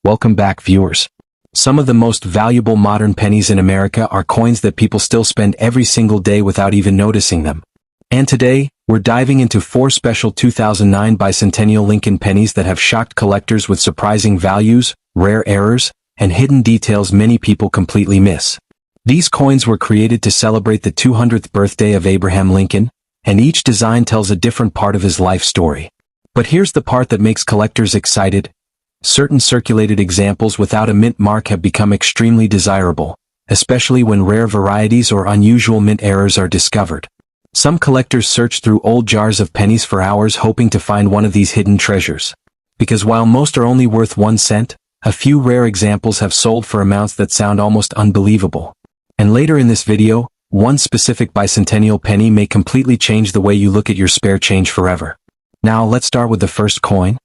Welcome back, viewers. Some of the most valuable modern pennies in America are coins that people still spend every single day without even noticing them. And today, we're diving into 4 special 2009 Bicentennial Lincoln pennies that have shocked collectors with surprising values, rare errors, and hidden details many people completely miss. These coins were created to celebrate the 200th birthday of Abraham Lincoln, and each design tells a different part of his life story. But here's the part that makes collectors excited. Certain circulated examples without a mint mark have become extremely desirable, especially when rare varieties or unusual mint errors are discovered. Some collectors search through old jars of pennies for hours hoping to find one of these hidden treasures. Because while most are only worth 1 cent, a few rare examples have sold for amounts that sound almost unbelievable. And later in this video, one specific bicentennial penny may completely change the way you look at your spare change forever. Now let's start with the first coin.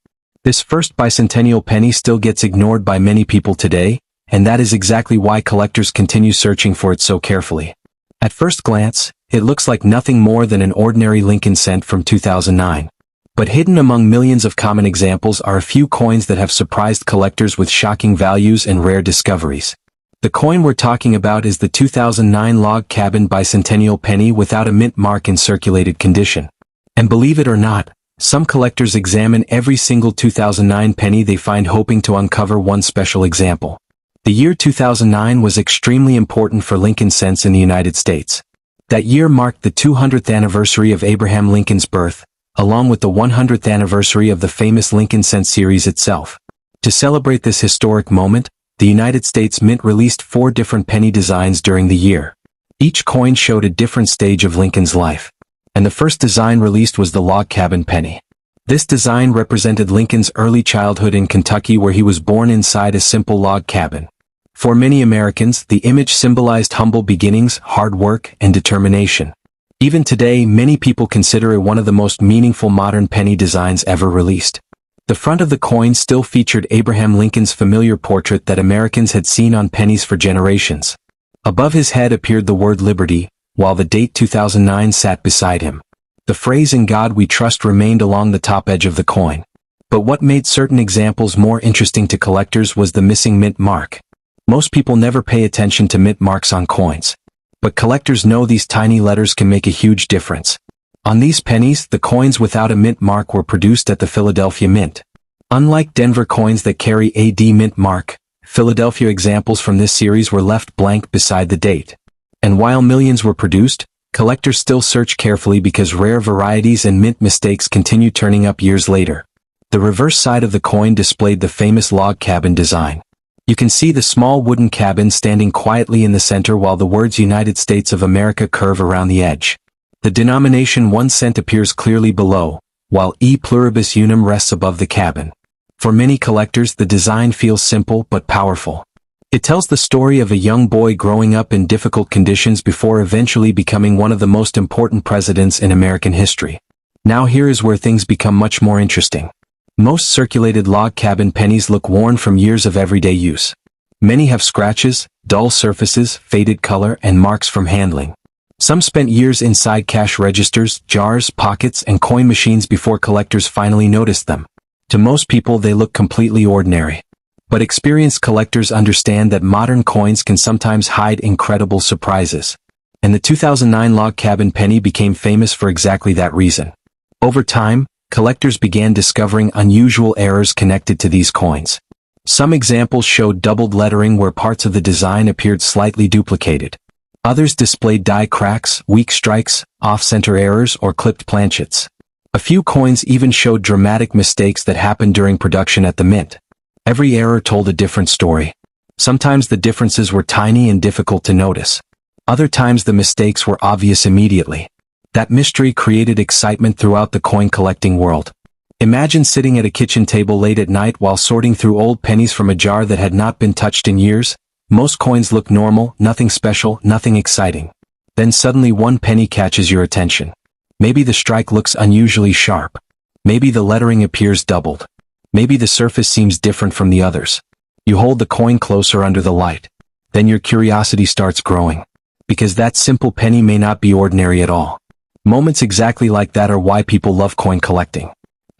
This first bicentennial penny still gets ignored by many people today, and that is exactly why collectors continue searching for it so carefully. At first glance, it looks like nothing more than an ordinary Lincoln cent from 2009. But hidden among millions of common examples are a few coins that have surprised collectors with shocking values and rare discoveries. The coin we're talking about is the 2009 log cabin bicentennial penny without a mint mark in circulated condition. And believe it or not, some collectors examine every single 2009 penny they find hoping to uncover one special example. The year 2009 was extremely important for Lincoln cents in the United States. That year marked the 200th anniversary of Abraham Lincoln's birth, along with the 100th anniversary of the famous Lincoln cent series itself. To celebrate this historic moment, the United States Mint released 4 different penny designs during the year. Each coin showed a different stage of Lincoln's life. And the first design released was the log cabin penny. This design represented Lincoln's early childhood in Kentucky, where he was born inside a simple log cabin. For many Americans, the image symbolized humble beginnings, hard work, and determination. Even today, many people consider it one of the most meaningful modern penny designs ever released. The front of the coin still featured Abraham Lincoln's familiar portrait that Americans had seen on pennies for generations. Above his head appeared the word Liberty, while the date 2009 sat beside him. The phrase "In God We Trust" remained along the top edge of the coin. But what made certain examples more interesting to collectors was the missing mint mark. Most people never pay attention to mint marks on coins. But collectors know these tiny letters can make a huge difference. On these pennies, the coins without a mint mark were produced at the Philadelphia Mint. Unlike Denver coins that carry a D mint mark, Philadelphia examples from this series were left blank beside the date. And while millions were produced, collectors still search carefully because rare varieties and mint mistakes continue turning up years later. The reverse side of the coin displayed the famous log cabin design. You can see the small wooden cabin standing quietly in the center while the words United States of America curve around the edge. The denomination 1 cent appears clearly below, while E pluribus unum rests above the cabin. For many collectors, the design feels simple but powerful. It tells the story of a young boy growing up in difficult conditions before eventually becoming one of the most important presidents in American history. Now here is where things become much more interesting. Most circulated log cabin pennies look worn from years of everyday use. Many have scratches, dull surfaces, faded color, and marks from handling. Some spent years inside cash registers, jars, pockets, and coin machines before collectors finally noticed them. To most people, they look completely ordinary. But experienced collectors understand that modern coins can sometimes hide incredible surprises. And the 2009 log cabin penny became famous for exactly that reason. Over time, collectors began discovering unusual errors connected to these coins. Some examples showed doubled lettering where parts of the design appeared slightly duplicated. Others displayed die cracks, weak strikes, off-center errors, or clipped planchets. A few coins even showed dramatic mistakes that happened during production at the mint. Every error told a different story. Sometimes the differences were tiny and difficult to notice. Other times the mistakes were obvious immediately. That mystery created excitement throughout the coin collecting world. Imagine sitting at a kitchen table late at night while sorting through old pennies from a jar that had not been touched in years. Most coins look normal, nothing special, nothing exciting. Then suddenly one penny catches your attention. Maybe the strike looks unusually sharp. Maybe the lettering appears doubled. Maybe the surface seems different from the others. You hold the coin closer under the light. Then your curiosity starts growing. Because that simple penny may not be ordinary at all. Moments exactly like that are why people love coin collecting.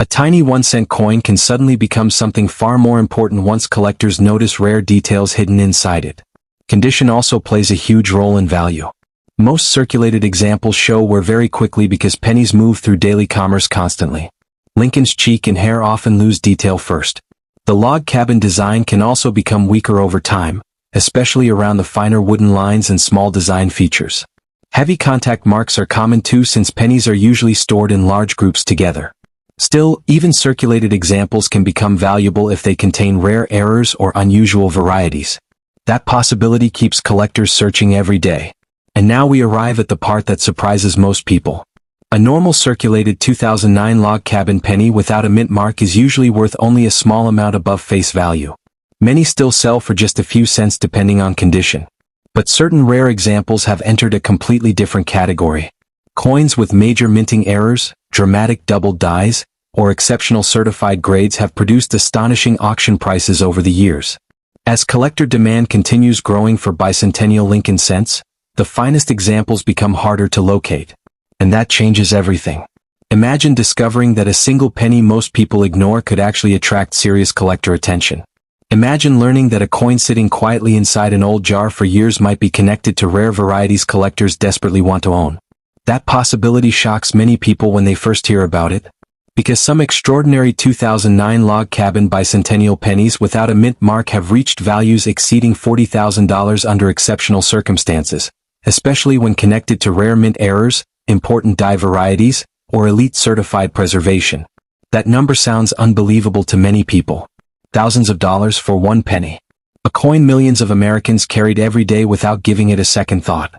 A tiny 1-cent coin can suddenly become something far more important once collectors notice rare details hidden inside it. Condition also plays a huge role in value. Most circulated examples show wear very quickly because pennies move through daily commerce constantly. Lincoln's cheek and hair often lose detail first. The log cabin design can also become weaker over time, especially around the finer wooden lines and small design features. Heavy contact marks are common too since pennies are usually stored in large groups together. Still, even circulated examples can become valuable if they contain rare errors or unusual varieties. That possibility keeps collectors searching every day. And now we arrive at the part that surprises most people. A normal circulated 2009 log cabin penny without a mint mark is usually worth only a small amount above face value. Many still sell for just a few cents depending on condition. But certain rare examples have entered a completely different category. Coins with major minting errors, dramatic double dies, or exceptional certified grades have produced astonishing auction prices over the years. As collector demand continues growing for bicentennial Lincoln cents, the finest examples become harder to locate. And that changes everything. Imagine discovering that a single penny most people ignore could actually attract serious collector attention. Imagine learning that a coin sitting quietly inside an old jar for years might be connected to rare varieties collectors desperately want to own. That possibility shocks many people when they first hear about it. Because some extraordinary 2009 log cabin bicentennial pennies without a mint mark have reached values exceeding $40,000 under exceptional circumstances, especially when connected to rare mint errors, important die varieties, or elite certified preservation. That number sounds unbelievable to many people. Thousands of dollars for one penny. A coin millions of Americans carried every day without giving it a second thought.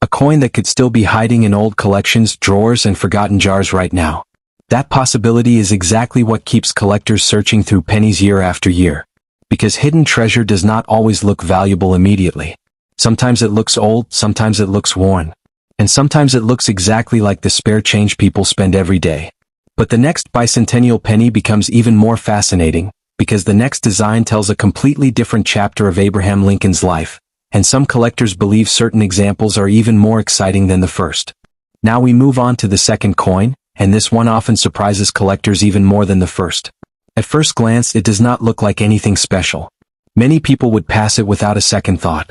A coin that could still be hiding in old collections, drawers, and forgotten jars right now. That possibility is exactly what keeps collectors searching through pennies year after year. Because hidden treasure does not always look valuable immediately. Sometimes it looks old, sometimes it looks worn. And sometimes it looks exactly like the spare change people spend every day. But the next bicentennial penny becomes even more fascinating, because the next design tells a completely different chapter of Abraham Lincoln's life, and some collectors believe certain examples are even more exciting than the first. Now we move on to the second coin, and this one often surprises collectors even more than the first. At first glance, it does not look like anything special. Many people would pass it without a second thought.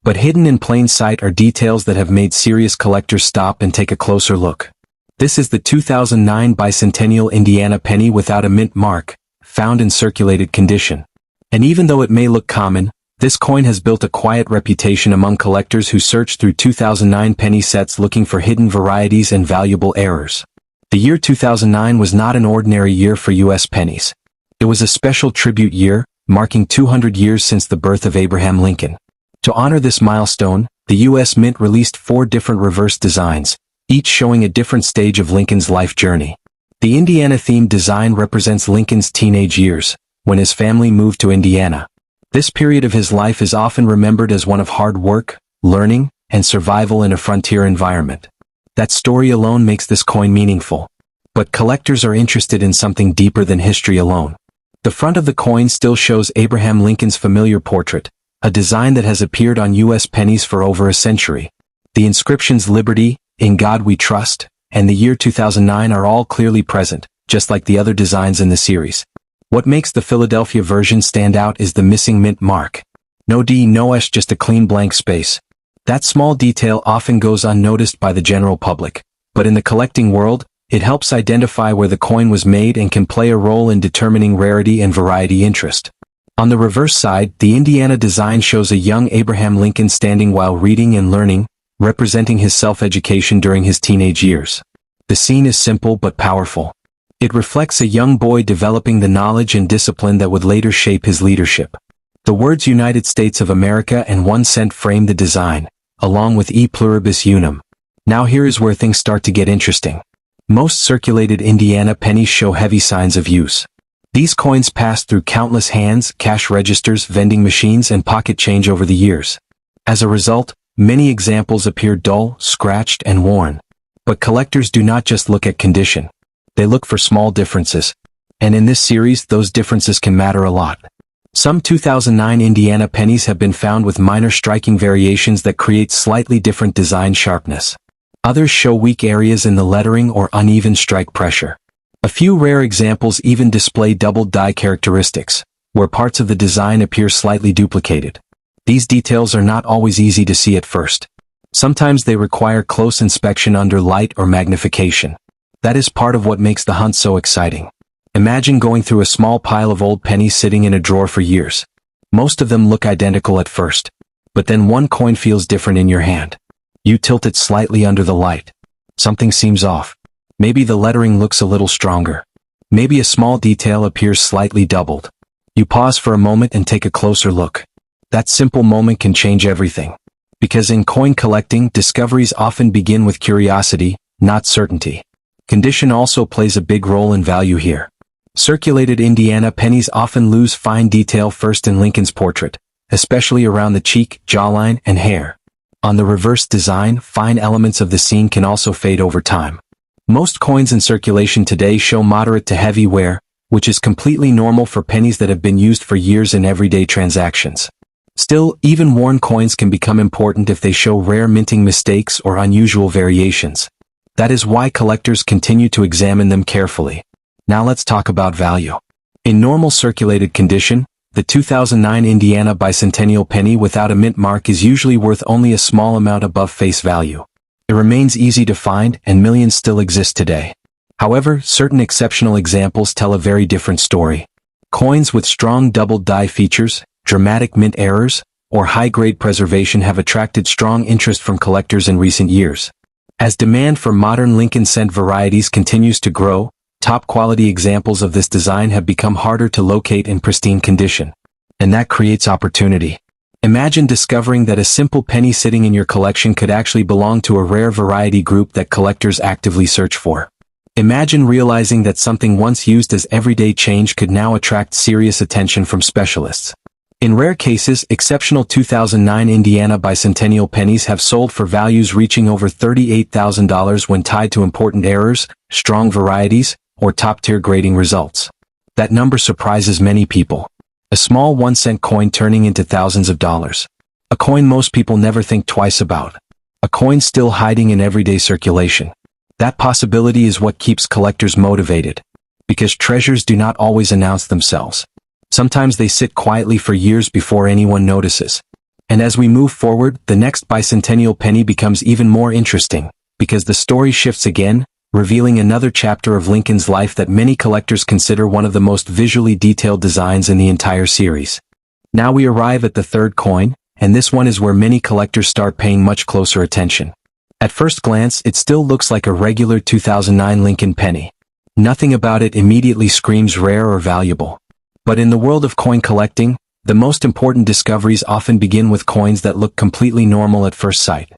But hidden in plain sight are details that have made serious collectors stop and take a closer look. This is the 2009 Bicentennial Indiana penny without a mint mark, found in circulated condition. And even though it may look common, this coin has built a quiet reputation among collectors who search through 2009 penny sets looking for hidden varieties and valuable errors. The year 2009 was not an ordinary year for U.S. pennies. It was a special tribute year, marking 200 years since the birth of Abraham Lincoln. To honor this milestone, the U.S. Mint released 4 different reverse designs, each showing a different stage of Lincoln's life journey. The Indiana-themed design represents Lincoln's teenage years, when his family moved to Indiana. This period of his life is often remembered as one of hard work, learning, and survival in a frontier environment. That story alone makes this coin meaningful. But collectors are interested in something deeper than history alone. The front of the coin still shows Abraham Lincoln's familiar portrait, a design that has appeared on U.S. pennies for over a century. The inscriptions "Liberty," "In God We Trust," and the year 2009 are all clearly present, just like the other designs in the series. What makes the Philadelphia version stand out is the missing mint mark. No D, no S, just a clean blank space. That small detail often goes unnoticed by the general public, but in the collecting world, it helps identify where the coin was made and can play a role in determining rarity and variety interest. On the reverse side, the Indiana design shows a young Abraham Lincoln standing while reading and learning, representing his self-education during his teenage years. The scene is simple but powerful. It reflects a young boy developing the knowledge and discipline that would later shape his leadership. The words United States of America and 1 cent frame the design, along with E pluribus unum. Now here is where things start to get interesting. Most circulated Indiana pennies show heavy signs of use. These coins passed through countless hands, cash registers, vending machines, and pocket change over the years. As a result, many examples appear dull, scratched, and worn. But collectors do not just look at condition. They look for small differences. And in this series, those differences can matter a lot. Some 2009 Indiana pennies have been found with minor striking variations that create slightly different design sharpness. Others show weak areas in the lettering or uneven strike pressure. A few rare examples even display doubled die characteristics, where parts of the design appear slightly duplicated. These details are not always easy to see at first. Sometimes they require close inspection under light or magnification. That is part of what makes the hunt so exciting. Imagine going through a small pile of old pennies sitting in a drawer for years. Most of them look identical at first. But then one coin feels different in your hand. You tilt it slightly under the light. Something seems off. Maybe the lettering looks a little stronger. Maybe a small detail appears slightly doubled. You pause for a moment and take a closer look. That simple moment can change everything. Because in coin collecting, discoveries often begin with curiosity, not certainty. Condition also plays a big role in value here. Circulated Indiana pennies often lose fine detail first in Lincoln's portrait, especially around the cheek, jawline, and hair. On the reverse design, fine elements of the scene can also fade over time. Most coins in circulation today show moderate to heavy wear, which is completely normal for pennies that have been used for years in everyday transactions. Still, even worn coins can become important if they show rare minting mistakes or unusual variations. That is why collectors continue to examine them carefully. Now let's talk about value. In normal circulated condition, the 2009 Indiana Bicentennial penny without a mint mark is usually worth only a small amount above face value. It remains easy to find, and millions still exist today. However, certain exceptional examples tell a very different story. Coins with strong doubled die features, dramatic mint errors, or high-grade preservation have attracted strong interest from collectors in recent years. As demand for modern Lincoln cent varieties continues to grow, top-quality examples of this design have become harder to locate in pristine condition. And that creates opportunity. Imagine discovering that a simple penny sitting in your collection could actually belong to a rare variety group that collectors actively search for. Imagine realizing that something once used as everyday change could now attract serious attention from specialists. In rare cases, exceptional 2009 Indiana Bicentennial pennies have sold for values reaching over $38,000 when tied to important errors, strong varieties, or top-tier grading results. That number surprises many people. A small 1-cent coin turning into thousands of dollars. A coin most people never think twice about. A coin still hiding in everyday circulation. That possibility is what keeps collectors motivated. Because treasures do not always announce themselves. Sometimes they sit quietly for years before anyone notices. And as we move forward, the next bicentennial penny becomes even more interesting, because the story shifts again, revealing another chapter of Lincoln's life that many collectors consider one of the most visually detailed designs in the entire series. Now we arrive at the third coin, and this one is where many collectors start paying much closer attention. At first glance, it still looks like a regular 2009 Lincoln penny. Nothing about it immediately screams rare or valuable. But in the world of coin collecting, the most important discoveries often begin with coins that look completely normal at first sight.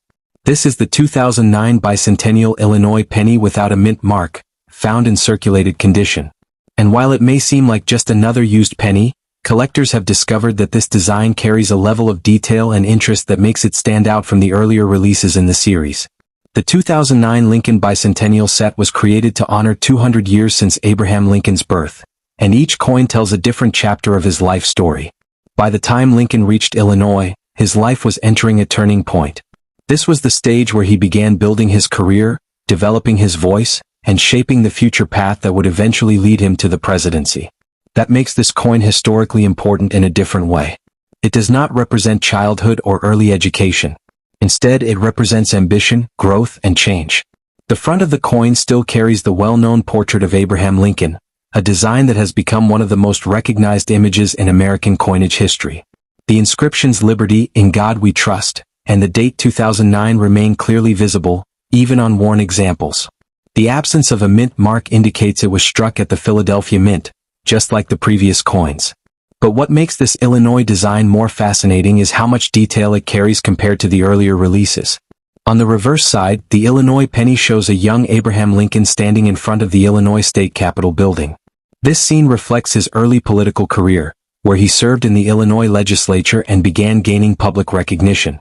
This is the 2009 Bicentennial Illinois penny without a mint mark, found in circulated condition. And while it may seem like just another used penny, collectors have discovered that this design carries a level of detail and interest that makes it stand out from the earlier releases in the series. The 2009 Lincoln Bicentennial set was created to honor 200 years since Abraham Lincoln's birth, and each coin tells a different chapter of his life story. By the time Lincoln reached Illinois, his life was entering a turning point. This was the stage where he began building his career, developing his voice, and shaping the future path that would eventually lead him to the presidency. That makes this coin historically important in a different way. It does not represent childhood or early education. Instead, it represents ambition, growth, and change. The front of the coin still carries the well-known portrait of Abraham Lincoln, a design that has become one of the most recognized images in American coinage history. The inscriptions "Liberty, in God We Trust," and the date 2009 remain clearly visible, even on worn examples. The absence of a mint mark indicates it was struck at the Philadelphia Mint, just like the previous coins. But what makes this Illinois design more fascinating is how much detail it carries compared to the earlier releases. On the reverse side, the Illinois penny shows a young Abraham Lincoln standing in front of the Illinois State Capitol building. This scene reflects his early political career, where he served in the Illinois legislature and began gaining public recognition.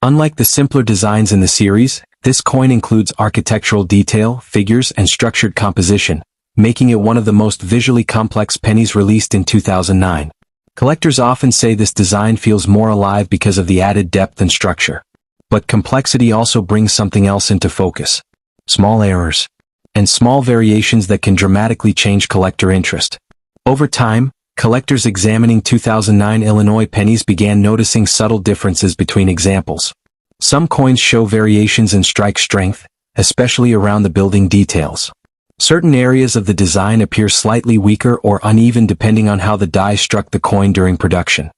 Unlike the simpler designs in the series, this coin includes architectural detail, figures, and structured composition, making it one of the most visually complex pennies released in 2009. Collectors often say this design feels more alive because of the added depth and structure. But complexity also brings something else into focus. Small errors. and small variations that can dramatically change collector interest. Over time, collectors examining 2009 Illinois pennies began noticing subtle differences between examples. Some coins show variations in strike strength, especially around the building details. Certain areas of the design appear slightly weaker or uneven depending on how the die struck the coin during production.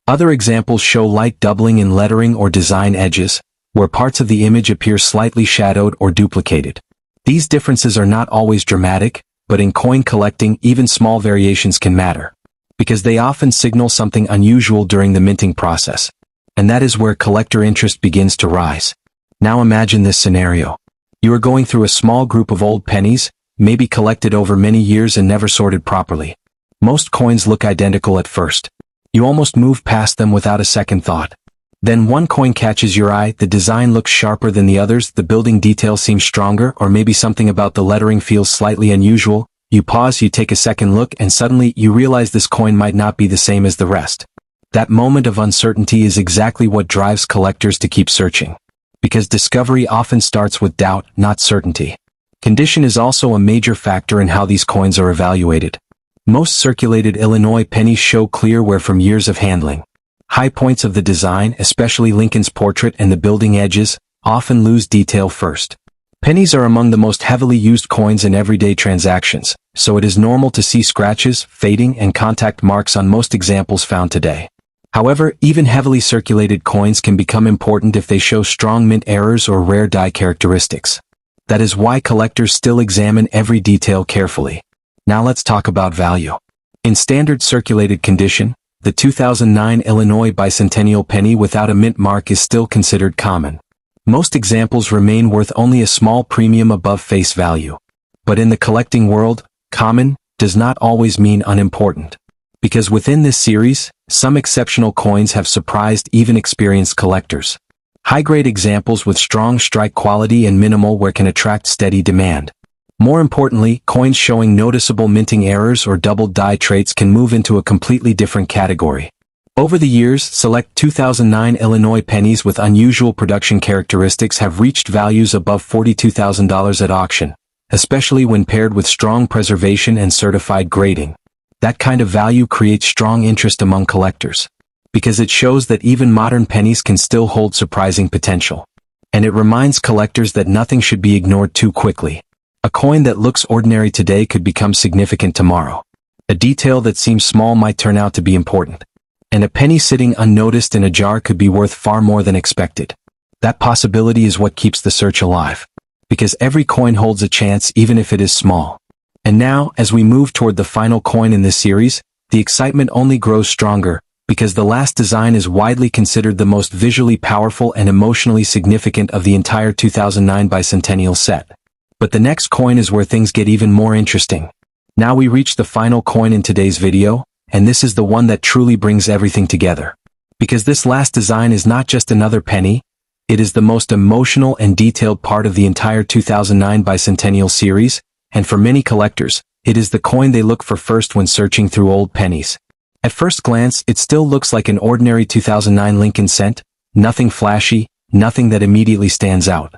Other examples show light doubling in lettering or design edges, where parts of the image appear slightly shadowed or duplicated. These differences are not always dramatic, but in coin collecting even small variations can matter, because they often signal something unusual during the minting process. And that is where collector interest begins to rise. Now imagine this scenario. You are going through a small group of old pennies, maybe collected over many years and never sorted properly. Most coins look identical at first. You almost move past them without a second thought. Then one coin catches your eye, the design looks sharper than the others, the building detail seems stronger, or maybe something about the lettering feels slightly unusual. You pause, you take a second look, and suddenly you realize this coin might not be the same as the rest. That moment of uncertainty is exactly what drives collectors to keep searching. Because discovery often starts with doubt, not certainty. Condition is also a major factor in how these coins are evaluated. Most circulated Illinois pennies show clear wear from years of handling. High points of the design, especially Lincoln's portrait and the building edges, often lose detail first. Pennies are among the most heavily used coins in everyday transactions, so it is normal to see scratches, fading, and contact marks on most examples found today. However, even heavily circulated coins can become important if they show strong mint errors or rare die characteristics. That is why collectors still examine every detail carefully. Now let's talk about value. In standard circulated condition, the 2009 Illinois Bicentennial penny without a mint mark is still considered common. Most examples remain worth only a small premium above face value. But in the collecting world, common does not always mean unimportant. Because within this series, some exceptional coins have surprised even experienced collectors. High-grade examples with strong strike quality and minimal wear can attract steady demand. More importantly, coins showing noticeable minting errors or doubled die traits can move into a completely different category. Over the years, select 2009 Illinois pennies with unusual production characteristics have reached values above $42,000 at auction, especially when paired with strong preservation and certified grading. That kind of value creates strong interest among collectors, because it shows that even modern pennies can still hold surprising potential. And it reminds collectors that nothing should be ignored too quickly. A coin that looks ordinary today could become significant tomorrow. A detail that seems small might turn out to be important. And a penny sitting unnoticed in a jar could be worth far more than expected. That possibility is what keeps the search alive. Because every coin holds a chance even if it is small. And now, as we move toward the final coin in this series, the excitement only grows stronger, because the last design is widely considered the most visually powerful and emotionally significant of the entire 2009 Bicentennial set. But the next coin is where things get even more interesting. Now we reach the final coin in today's video, and this is the one that truly brings everything together. Because this last design is not just another penny, it is the most emotional and detailed part of the entire 2009 Bicentennial series, and for many collectors, it is the coin they look for first when searching through old pennies. At first glance, it still looks like an ordinary 2009 Lincoln cent, nothing flashy, nothing that immediately stands out.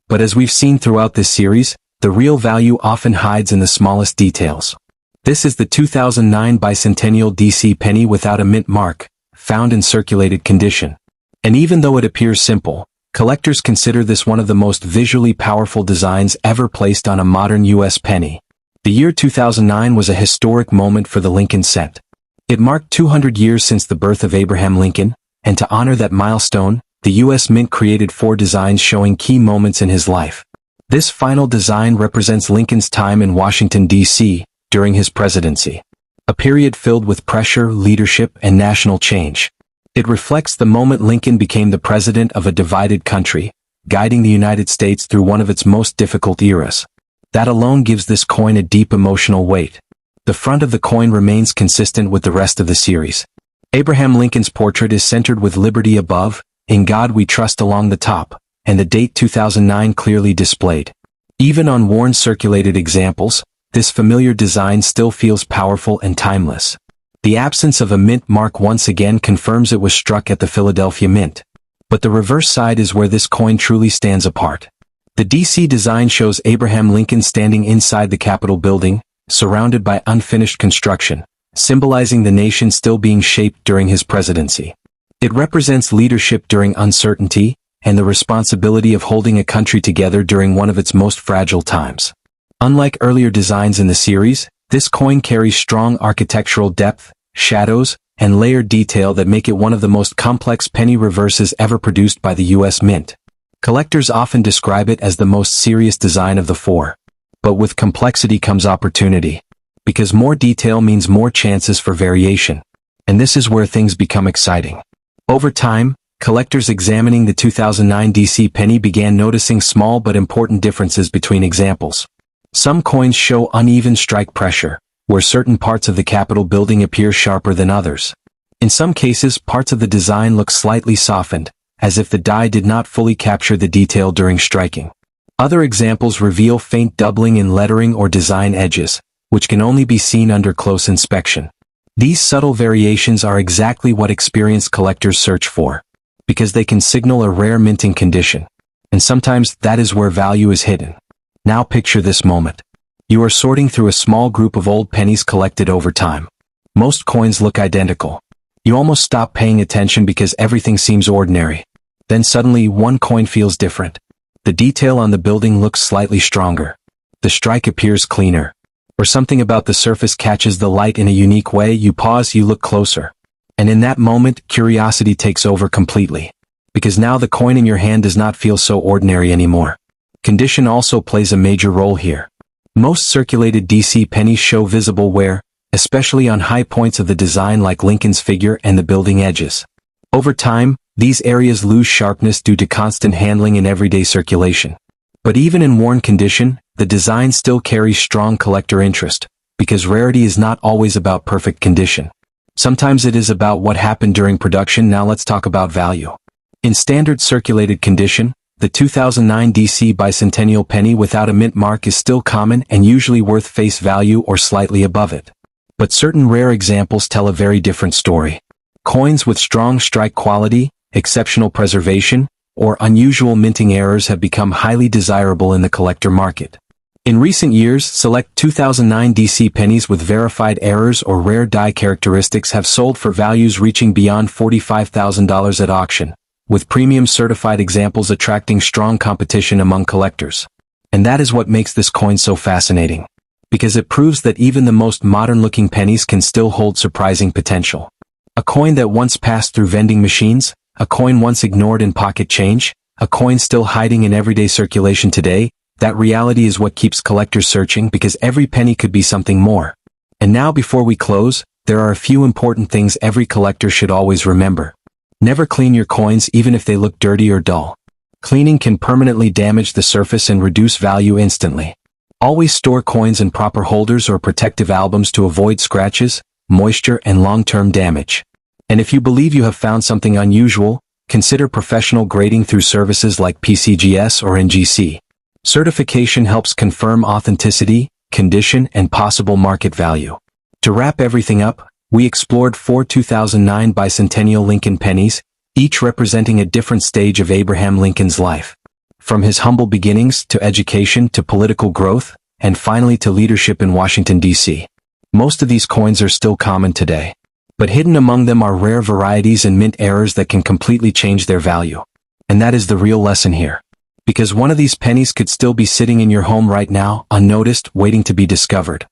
But as we've seen throughout this series, the real value often hides in the smallest details. This is the 2009 Bicentennial DC penny without a mint mark, found in circulated condition. And even though it appears simple, collectors consider this one of the most visually powerful designs ever placed on a modern U.S. penny. The year 2009 was a historic moment for the Lincoln cent. It marked 200 years since the birth of Abraham Lincoln, and to honor that milestone, the U.S. Mint created 4 designs showing key moments in his life. This final design represents Lincoln's time in Washington, D.C., during his presidency. A period filled with pressure, leadership, and national change. It reflects the moment Lincoln became the president of a divided country, guiding the United States through one of its most difficult eras. That alone gives this coin a deep emotional weight. The front of the coin remains consistent with the rest of the series. Abraham Lincoln's portrait is centered with liberty above, in God we trust along the top, and the date 2009 clearly displayed. Even on worn circulated examples, this familiar design still feels powerful and timeless. The absence of a mint mark once again confirms it was struck at the Philadelphia Mint. But the reverse side is where this coin truly stands apart. The DC design shows Abraham Lincoln standing inside the Capitol building, surrounded by unfinished construction, symbolizing the nation still being shaped during his presidency. It represents leadership during uncertainty, and the responsibility of holding a country together during one of its most fragile times. Unlike earlier designs in the series, this coin carries strong architectural depth, shadows, and layered detail that make it one of the most complex penny reverses ever produced by the U.S. Mint. Collectors often describe it as the most serious design of the four. But with complexity comes opportunity. Because more detail means more chances for variation. And this is where things become exciting. Over time, collectors examining the 2009 DC penny began noticing small but important differences between examples. Some coins show uneven strike pressure, where certain parts of the Capitol building appear sharper than others. In some cases, parts of the design look slightly softened, as if the die did not fully capture the detail during striking. Other examples reveal faint doubling in lettering or design edges, which can only be seen under close inspection. These subtle variations are exactly what experienced collectors search for, because they can signal a rare minting condition. And sometimes that is where value is hidden. Now picture this moment. You are sorting through a small group of old pennies collected over time. Most coins look identical. You almost stop paying attention because everything seems ordinary. Then suddenly one coin feels different. The detail on the building looks slightly stronger. The strike appears cleaner. Or something about the surface catches the light in a unique way. You pause, you look closer. And in that moment, curiosity takes over completely. Because now the coin in your hand does not feel so ordinary anymore. Condition also plays a major role here. Most circulated DC pennies show visible wear, especially on high points of the design like Lincoln's figure and the building edges. Over time, these areas lose sharpness due to constant handling in everyday circulation. But even in worn condition, the design still carries strong collector interest, because rarity is not always about perfect condition. Sometimes it is about what happened during production. Now let's talk about value. In standard circulated condition, the 2009 DC Bicentennial penny without a mint mark is still common and usually worth face value or slightly above it. But certain rare examples tell a very different story. Coins with strong strike quality, exceptional preservation, or unusual minting errors have become highly desirable in the collector market. In recent years, select 2009 DC pennies with verified errors or rare die characteristics have sold for values reaching beyond $45,000 at auction, with premium certified examples attracting strong competition among collectors. And that is what makes this coin so fascinating. Because it proves that even the most modern-looking pennies can still hold surprising potential. A coin that once passed through vending machines, a coin once ignored in pocket change, a coin still hiding in everyday circulation today, that reality is what keeps collectors searching because every penny could be something more. And now before we close, there are a few important things every collector should always remember. Never clean your coins even if they look dirty or dull. Cleaning can permanently damage the surface and reduce value instantly. Always store coins in proper holders or protective albums to avoid scratches, moisture, and long-term damage. And if you believe you have found something unusual, consider professional grading through services like PCGS or NGC. Certification helps confirm authenticity, condition, and possible market value. To wrap everything up, we explored 4 2009 Bicentennial Lincoln pennies, each representing a different stage of Abraham Lincoln's life. From his humble beginnings to education to political growth, and finally to leadership in Washington, D.C. Most of these coins are still common today. But hidden among them are rare varieties and mint errors that can completely change their value. And that is the real lesson here. Because one of these pennies could still be sitting in your home right now, unnoticed, waiting to be discovered.